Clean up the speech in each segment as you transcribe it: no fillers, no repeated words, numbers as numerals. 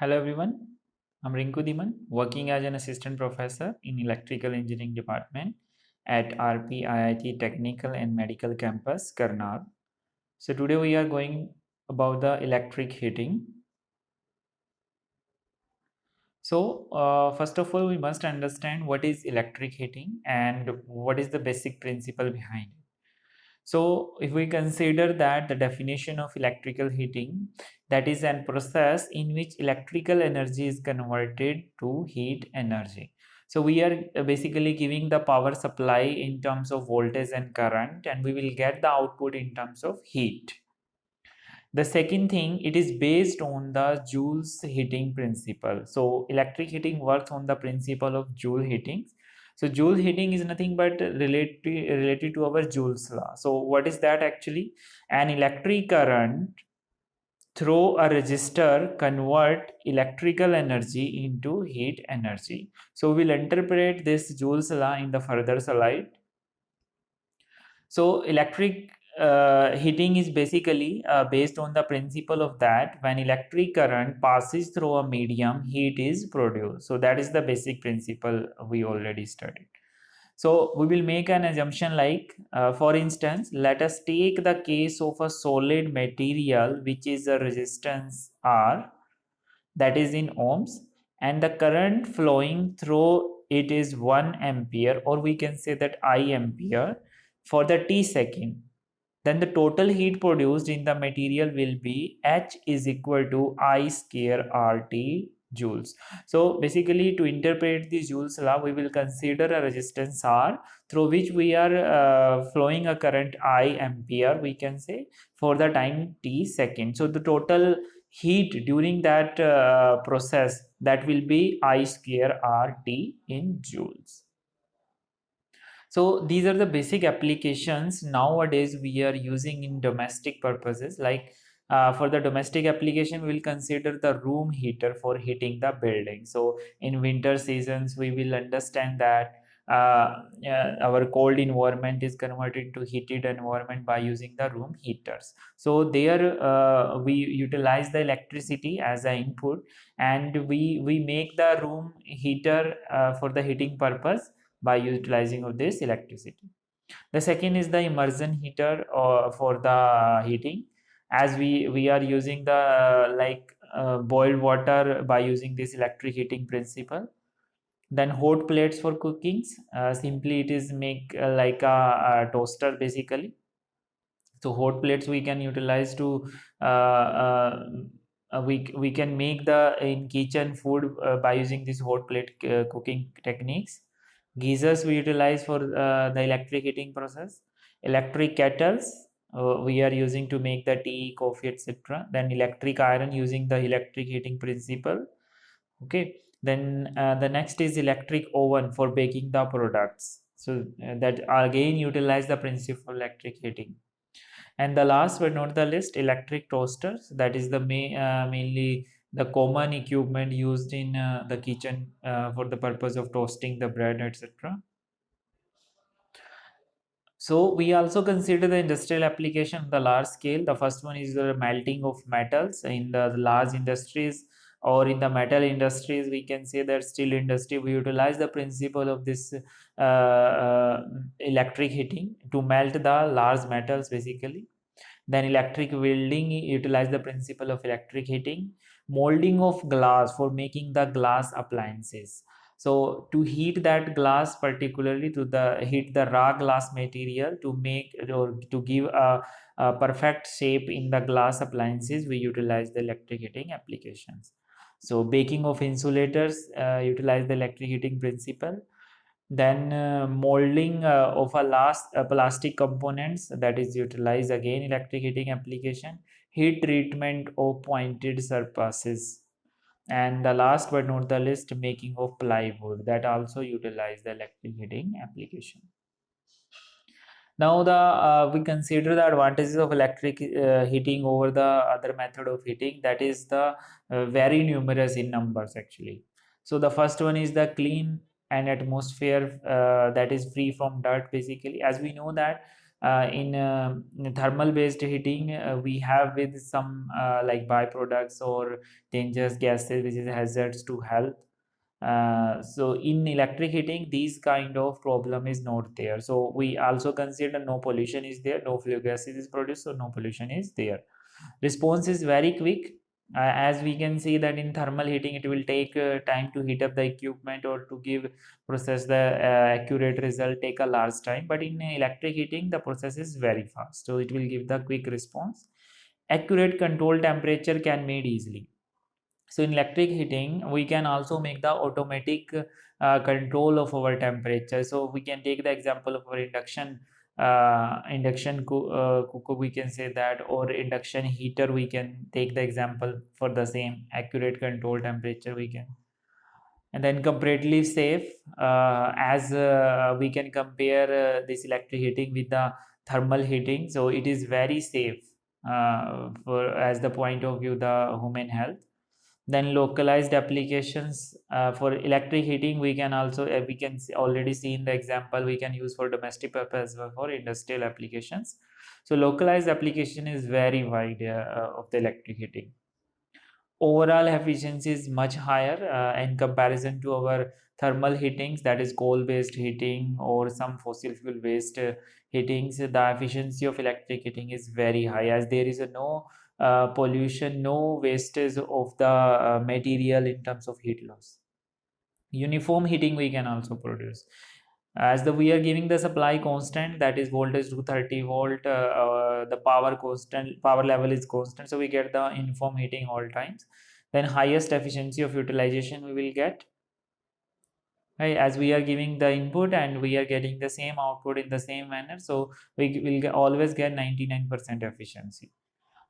Hello everyone, I'm Rinku Diman, working as an assistant professor in electrical engineering department at RP IIT Technical and Medical Campus, Karnal. So today we are going about the electric heating. So first of all, we must understand what is electric heating and what is the basic principle behind it. So if we consider that the definition of electrical heating, that is a process in which electrical energy is converted to heat energy. So we are basically giving the power supply in terms of voltage and current, and we will get the output in terms of heat. The second thing, it is based on the Joule's heating principle. So electric heating works on the principle of Joule heating. So Joule heating is nothing but related to our Joule's law. So what is that actually? An electric current through a resistor convert electrical energy into heat energy. So we'll interpret this Joule's law in the further slide. So electric heating is basically based on the principle of that when electric current passes through a medium, heat is produced. So that is the basic principle we already studied. So we will make an assumption like, for instance, let us take the case of a solid material which is a resistance R, that is in ohms, and the current flowing through it is 1 ampere, or we can say that I ampere for the t second. Then the total heat produced in the material will be H is equal to I square RT joules. So basically, to interpret the Joule's law, we will consider a resistance R through which we are flowing a current I ampere, we can say, for the time t second. So the total heat during that process, that will be I square RT in joules. So these are the basic applications nowadays we are using in domestic purposes. Like for the domestic application, we will consider the room heater for heating the building. So in winter seasons, we will understand that our cold environment is converted to heated environment by using the room heaters. So there we utilize the electricity as an input, and we make the room heater for the heating purpose by utilizing of this electricity. The second is the immersion heater for the heating, as we are using the boiled water by using this electric heating principle. Then hot plates for cookings, simply it is make like a toaster basically. So hot plates we can utilize to we can make the in kitchen food by using this hot plate cooking techniques. Geysers we utilize for the electric heating process. Electric kettles we are using to make the tea, coffee, etc. Then electric iron using the electric heating principle. Okay. Then the next is electric oven for baking the products. So that again utilize the principle of electric heating. And the last but not the least, electric toasters. That is the mainly the common equipment used in the kitchen for the purpose of toasting the bread, etc. So we also consider the industrial application on the large scale. The first one is the melting of metals in the large industries, or in the metal industries. We can say that steel industry, we utilize the principle of this electric heating to melt the large metals basically. Then electric welding utilize the principle of electric heating. Molding of glass for making the glass appliances. So to heat that glass, particularly to the heat the raw glass material to make or to give a perfect shape in the glass appliances, we utilize the electric heating applications. So baking of insulators utilize the electric heating principle. Then molding of a last plastic components, that is utilized again electric heating application. Heat treatment of pointed surfaces. And the last but not the least, making of plywood, that also utilize the electric heating application. Now the we consider the advantages of electric heating over the other method of heating, that is the very numerous in numbers actually. So the first one is the clean and atmosphere that is free from dirt basically. As we know that in thermal based heating, we have with some like byproducts or dangerous gases which is hazards to health. So in electric heating, these kind of problem is not there. So we also consider no pollution is there, no flue gases is produced, so no pollution is there. Response is very quick. As we can see that in thermal heating, it will take time to heat up the equipment or to give process the accurate result take a large time. But in electric heating, the process is very fast, so it will give the quick response. Accurate control temperature can made easily. So in electric heating, we can also make the automatic control of our temperature. So we can take the example of our induction cooker, we can say that, or induction heater. We can take the example for the same accurate control temperature we can. And then comparatively safe, as we can compare this electric heating with the thermal heating. So it is very safe for as the point of view the human health. Then localized applications for electric heating, we can also already see in the example, we can use for domestic purpose as well for industrial applications. So localized application is very wide of the electric heating. Overall efficiency is much higher in comparison to our thermal heatings, that is coal based heating or some fossil fuel based heatings. The efficiency of electric heating is very high, as there is no pollution, no wastage of the material in terms of heat loss. Uniform heating we can also produce, as we are giving the supply constant, that is voltage to 30 volt, the power constant, power level is constant, so we get the uniform heating all times. Then highest efficiency of utilization we will get, right, as we are giving the input and we are getting the same output in the same manner, so we will always get 99% efficiency.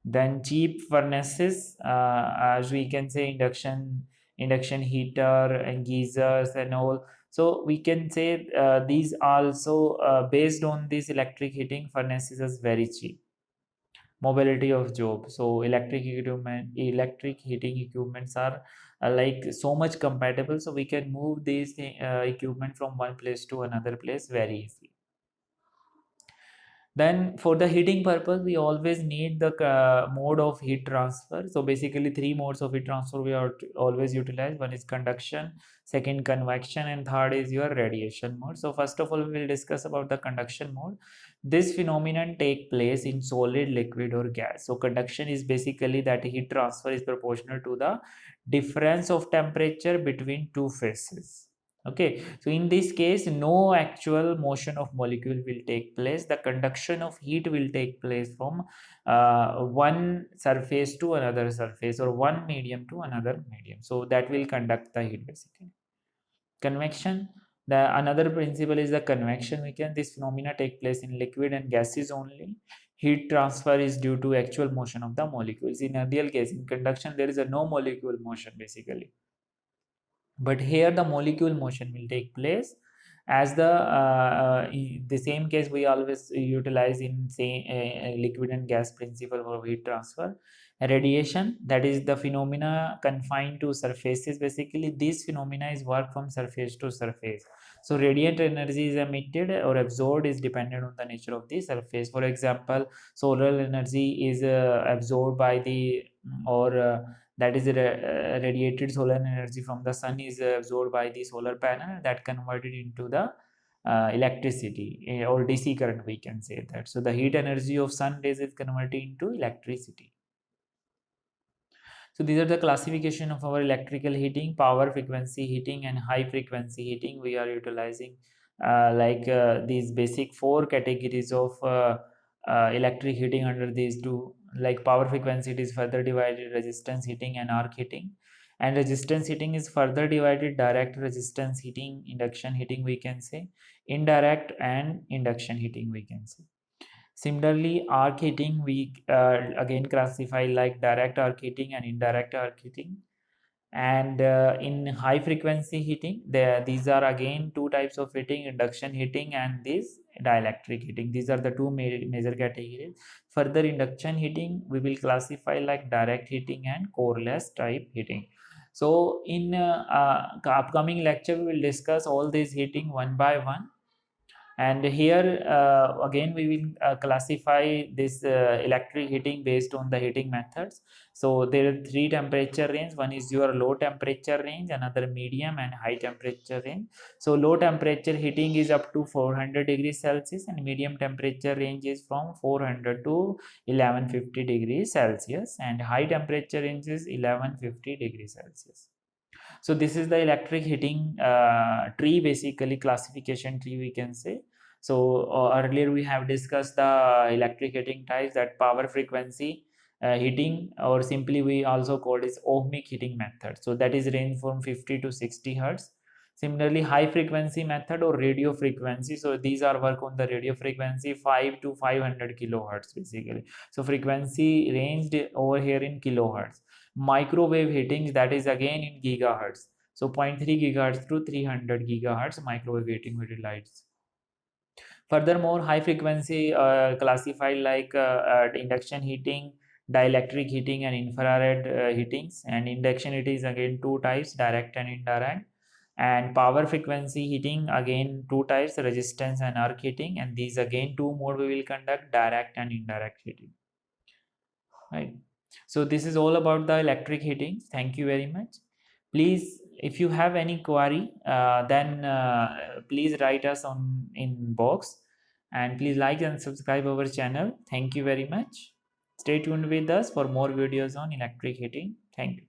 Then cheap furnaces, as we can say induction heater and geysers and all. So we can say these also based on this electric heating furnaces is very cheap. Mobility of job, so electric heating equipments are like so much compatible, so we can move these equipment from one place to another place very easily. Then for the heating purpose, we always need the mode of heat transfer. So basically three modes of heat transfer we are always utilize. One is conduction, second convection, and third is your radiation mode. So first of all, we will discuss about the conduction mode. This phenomenon take place in solid, liquid or gas. So conduction is basically that heat transfer is proportional to the difference of temperature between two phases. Okay, so in this case, no actual motion of molecule will take place. The conduction of heat will take place from one surface to another surface, or one medium to another medium. So that will conduct the heat basically. Convection, the another principle is the convection. This phenomena take place in liquid and gases only. Heat transfer is due to actual motion of the molecules. In ideal case, in conduction, there is a no molecule motion basically. But here the molecule motion will take place, as the same case we always utilize in say liquid and gas principle for heat transfer. Radiation, that is the phenomena confined to surfaces. Basically this phenomena is work from surface to surface. So radiant energy is emitted or absorbed is dependent on the nature of the surface. For example, solar energy is absorbed by the or that is radiated solar energy from the sun is absorbed by the solar panel, that converted into the electricity or DC current, we can say that. So the heat energy of sun rays is converted into electricity. So these are the classification of our electrical heating: power frequency heating and high frequency heating. We are utilizing these basic four categories of electric heating under these two. Like power frequency, it is further divided resistance heating and arc heating. And resistance heating is further divided direct resistance heating, induction heating we can say, indirect and induction heating we can say. Similarly, arc heating we again classify like direct arc heating and indirect arc heating. And in high frequency heating, these are again two types of heating: induction heating and this dielectric heating. These are the two major categories. Further, induction heating we will classify like direct heating and coreless type heating. So in upcoming lecture we will discuss all these heating one by one. And here again we will classify this electric heating based on the heating methods. So there are three temperature range. One is your low temperature range, another medium and high temperature range. So low temperature heating is up to 400 degrees Celsius, and medium temperature range is from 400 to 1150 degrees Celsius, and high temperature range is 1150 degrees Celsius. So this is the electric heating tree, basically classification tree we can say. So earlier we have discussed the electric heating types, that power frequency heating, or simply we also call it ohmic heating method. So that is range from 50 to 60 hertz. Similarly, high frequency method or radio frequency. So these are work on the radio frequency 5 to 500 kilohertz basically. So frequency ranged over here in kilohertz. Microwave heating, that is again in gigahertz. So 0.3 gigahertz to 300 gigahertz microwave heating we utilize. Furthermore, high frequency classified like induction heating, dielectric heating, and infrared heatings. And induction heating is again two types, direct and indirect. And power frequency heating, again two types, resistance and arc heating. And these again two mode we will conduct, direct and indirect heating. Right. So this is all about the electric heating. Thank you very much. Please, if you have any query, then please write us on in box, and please like and subscribe our channel. Thank you very much. Stay tuned with us for more videos on electric heating. Thank you.